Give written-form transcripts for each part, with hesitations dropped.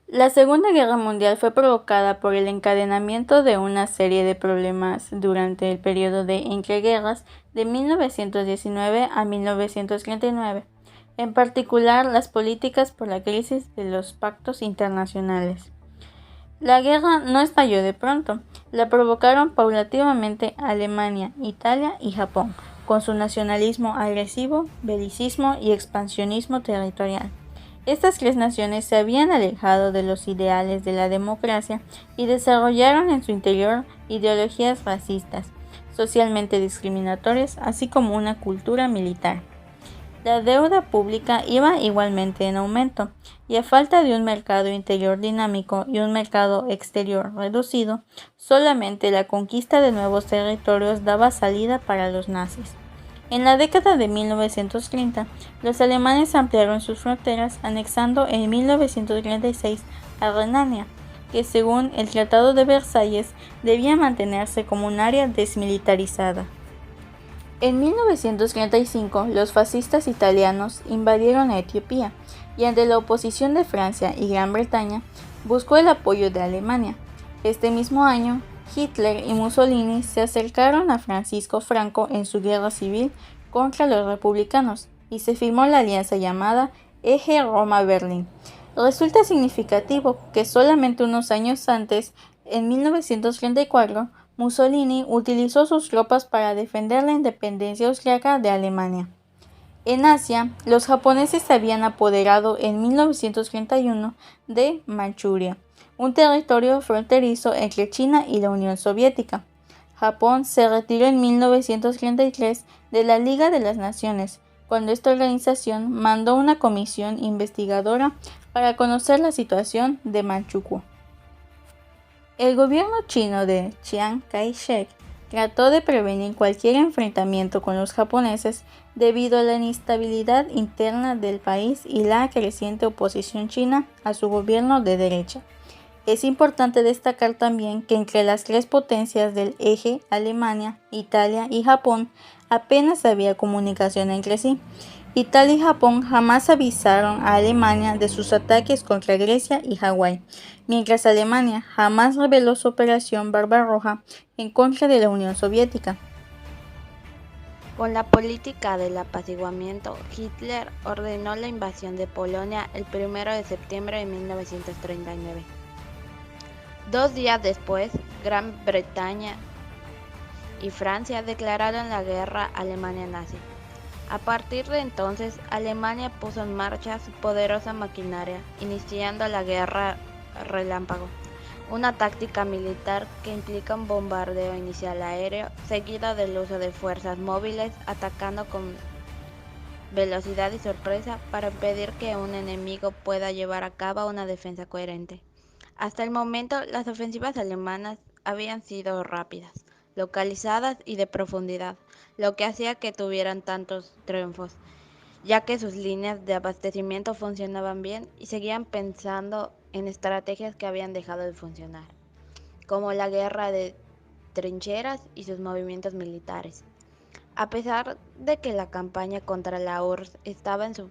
La Segunda Guerra Mundial fue provocada por el encadenamiento de una serie de problemas durante el periodo de entreguerras de 1919 a 1939, en particular las políticas por la crisis de los pactos internacionales. La guerra no estalló de pronto, la provocaron paulatinamente Alemania, Italia y Japón, con su nacionalismo agresivo, belicismo y expansionismo territorial. Estas tres naciones se habían alejado de los ideales de la democracia y desarrollaron en su interior ideologías racistas, socialmente discriminatorias, así como una cultura militar. La deuda pública iba igualmente en aumento, y a falta de un mercado interior dinámico y un mercado exterior reducido, solamente la conquista de nuevos territorios daba salida para los nazis. En la década de 1930, los alemanes ampliaron sus fronteras, anexando en 1936 a Renania, que según el Tratado de Versalles debía mantenerse como un área desmilitarizada. En 1935, los fascistas italianos invadieron a Etiopía y ante la oposición de Francia y Gran Bretaña, buscó el apoyo de Alemania. Este mismo año, Hitler y Mussolini se acercaron a Francisco Franco en su guerra civil contra los republicanos y se firmó la alianza llamada Eje Roma-Berlín. Resulta significativo que solamente unos años antes, en 1934, Mussolini utilizó sus tropas para defender la independencia austriaca de Alemania. En Asia, los japoneses se habían apoderado en 1931 de Manchuria, un territorio fronterizo entre China y la Unión Soviética. Japón se retiró en 1933 de la Liga de las Naciones, cuando esta organización mandó una comisión investigadora para conocer la situación de Manchukuo. El gobierno chino de Chiang Kai-shek trató de prevenir cualquier enfrentamiento con los japoneses debido a la inestabilidad interna del país y la creciente oposición china a su gobierno de derecha. Es importante destacar también que entre las tres potencias del eje, Alemania, Italia y Japón, apenas había comunicación entre sí. Italia y Japón jamás avisaron a Alemania de sus ataques contra Grecia y Hawái, mientras Alemania jamás reveló su operación Barbarroja en contra de la Unión Soviética. Con la política del apaciguamiento, Hitler ordenó la invasión de Polonia el 1 de septiembre de 1939. 2 días después, Gran Bretaña y Francia declararon la guerra a Alemania nazi. A partir de entonces, Alemania puso en marcha su poderosa maquinaria, iniciando la guerra relámpago, una táctica militar que implica un bombardeo inicial aéreo, seguido del uso de fuerzas móviles, atacando con velocidad y sorpresa para impedir que un enemigo pueda llevar a cabo una defensa coherente. Hasta el momento, las ofensivas alemanas habían sido rápidas, localizadas y de profundidad, lo que hacía que tuvieran tantos triunfos, ya que sus líneas de abastecimiento funcionaban bien y seguían pensando en estrategias que habían dejado de funcionar, como la guerra de trincheras y sus movimientos militares. A pesar de que la campaña contra la URSS estaba en sus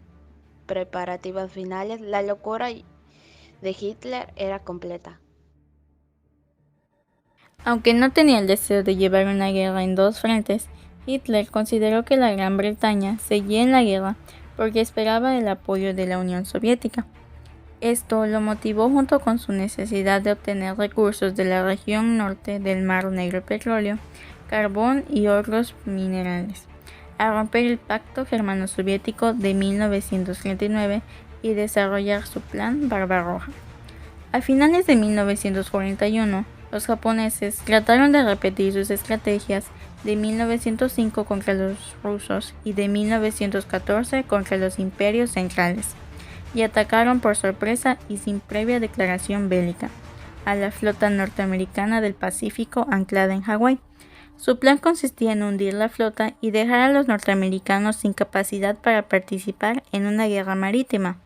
preparativos finales, la locura de Hitler era completa. Aunque no tenía el deseo de llevar una guerra en dos frentes, Hitler consideró que la Gran Bretaña seguía en la guerra porque esperaba el apoyo de la Unión Soviética. Esto lo motivó junto con su necesidad de obtener recursos de la región norte del Mar Negro, petróleo, carbón y otros minerales, a romper el pacto germano-soviético de 1939 y desarrollar su plan Barbarroja. A finales de 1941, los japoneses trataron de repetir sus estrategias de 1905 contra los rusos y de 1914 contra los imperios centrales, y atacaron por sorpresa y sin previa declaración bélica a la flota norteamericana del Pacífico anclada en Hawái. Su plan consistía en hundir la flota y dejar a los norteamericanos sin capacidad para participar en una guerra marítima,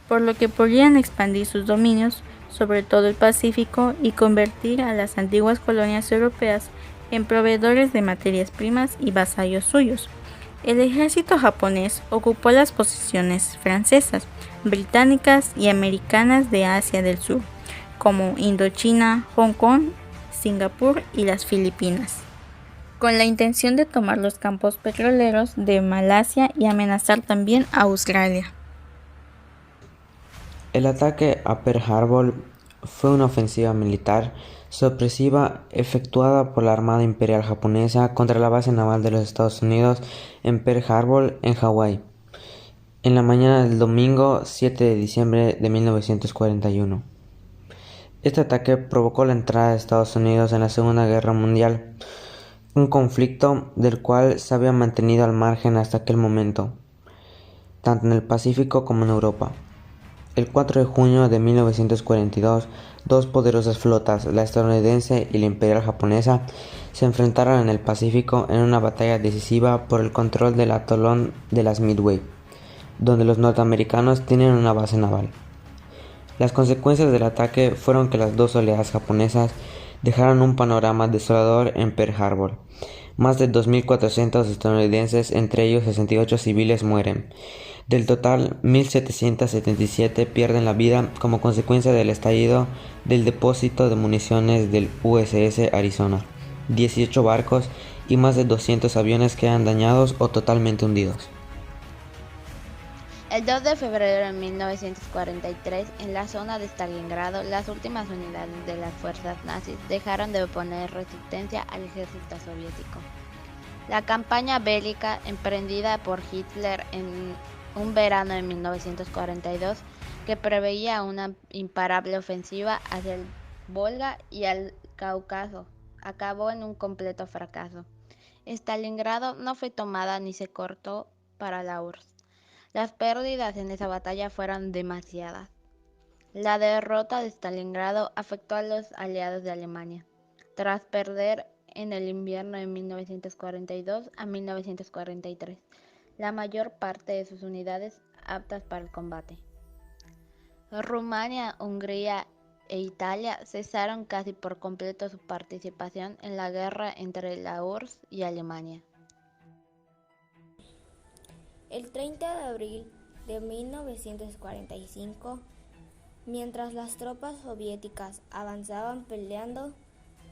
por lo que podrían expandir sus dominios sobre todo el Pacífico y convertir a las antiguas colonias europeas en proveedores de materias primas y vasallos suyos. El ejército japonés ocupó las posiciones francesas, británicas y americanas de Asia del Sur, como Indochina, Hong Kong, Singapur y las Filipinas, con la intención de tomar los campos petroleros de Malasia y amenazar también a Australia. El ataque a Pearl Harbor fue una ofensiva militar sorpresiva efectuada por la Armada Imperial Japonesa contra la base naval de los Estados Unidos en Pearl Harbor, en Hawái, en la mañana del domingo 7 de diciembre de 1941. Este ataque provocó la entrada de Estados Unidos en la Segunda Guerra Mundial, un conflicto del cual se había mantenido al margen hasta aquel momento, tanto en el Pacífico como en Europa. El 4 de junio de 1942, dos poderosas flotas, la estadounidense y la imperial japonesa, se enfrentaron en el Pacífico en una batalla decisiva por el control del atolón de las Midway, donde los norteamericanos tienen una base naval. Las consecuencias del ataque fueron que las dos oleadas japonesas dejaron un panorama desolador en Pearl Harbor. Más de 2.400 estadounidenses, entre ellos 68 civiles, mueren. Del total, 1.777 pierden la vida como consecuencia del estallido del depósito de municiones del USS Arizona. 18 barcos y más de 200 aviones quedan dañados o totalmente hundidos. El 2 de febrero de 1943, en la zona de Stalingrado, las últimas unidades de las fuerzas nazis dejaron de oponer resistencia al ejército soviético. La campaña bélica emprendida por Hitler en un verano de 1942, que preveía una imparable ofensiva hacia el Volga y al Cáucaso, acabó en un completo fracaso. Stalingrado no fue tomada ni se cortó para la URSS. Las pérdidas en esa batalla fueron demasiadas. La derrota de Stalingrado afectó a los aliados de Alemania, tras perder en el invierno de 1942 a 1943 la mayor parte de sus unidades aptas para el combate. Rumania, Hungría e Italia cesaron casi por completo su participación en la guerra entre la URSS y Alemania. El 30 de abril de 1945, mientras las tropas soviéticas avanzaban peleando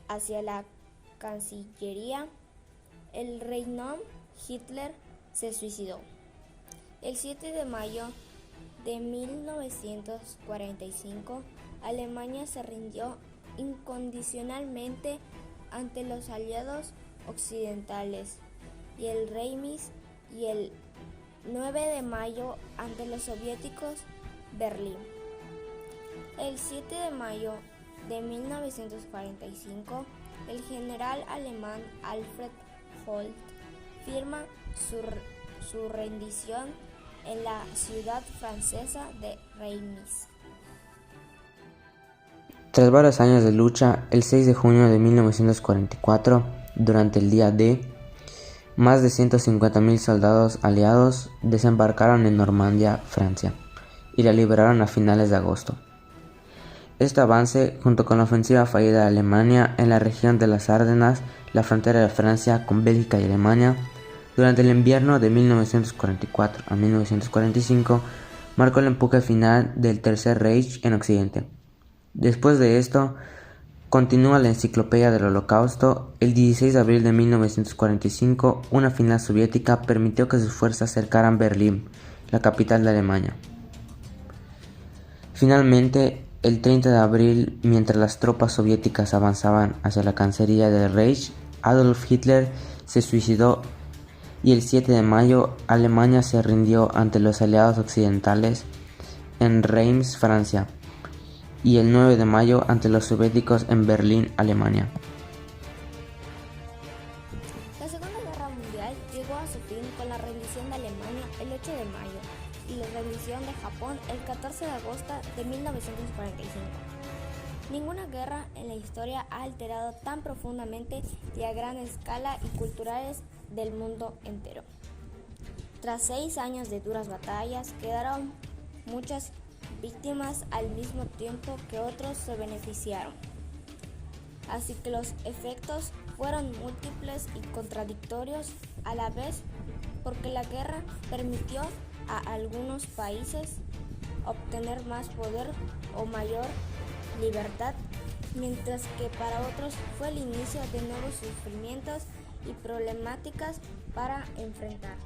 hacia la Cancillería, el Reinhold Hitler se suicidó. El 7 de mayo de 1945, Alemania se rindió incondicionalmente ante los aliados occidentales y el Reichswehr, y el 9 de mayo ante los soviéticos, Berlín. El 7 de mayo de 1945, el general alemán Alfred Holt firma su rendición en la ciudad francesa de Reims. Tras varios años de lucha, el 6 de junio de 1944, durante el día D, más de 150.000 soldados aliados desembarcaron en Normandía, Francia, y la liberaron a finales de agosto. Este avance, junto con la ofensiva fallida de Alemania en la región de las Ardenas, la frontera de Francia con Bélgica y Alemania, durante el invierno de 1944 a 1945, marcó el empuje final del Tercer Reich en Occidente. Después de esto, continúa la enciclopedia del Holocausto. El 16 de abril de 1945, una final soviética permitió que sus fuerzas cercaran Berlín, la capital de Alemania. Finalmente, el 30 de abril, mientras las tropas soviéticas avanzaban hacia la Cancillería del Reich, Adolf Hitler se suicidó y el 7 de mayo Alemania se rindió ante los aliados occidentales en Reims, Francia, y el 9 de mayo ante los soviéticos en Berlín, Alemania. La Segunda Guerra Mundial llegó a su fin con la rendición de Alemania el 8 de mayo y la rendición de Japón el 14 de agosto de 1945. Ninguna guerra en la historia ha alterado tan profundamente y a gran escala y culturales del mundo entero. Tras 6 años de duras batallas, quedaron muchas víctimas al mismo tiempo que otros se beneficiaron. Así que los efectos fueron múltiples y contradictorios a la vez, porque la guerra permitió a algunos países obtener más poder o mayor libertad, mientras que para otros fue el inicio de nuevos sufrimientos y problemáticas para enfrentar.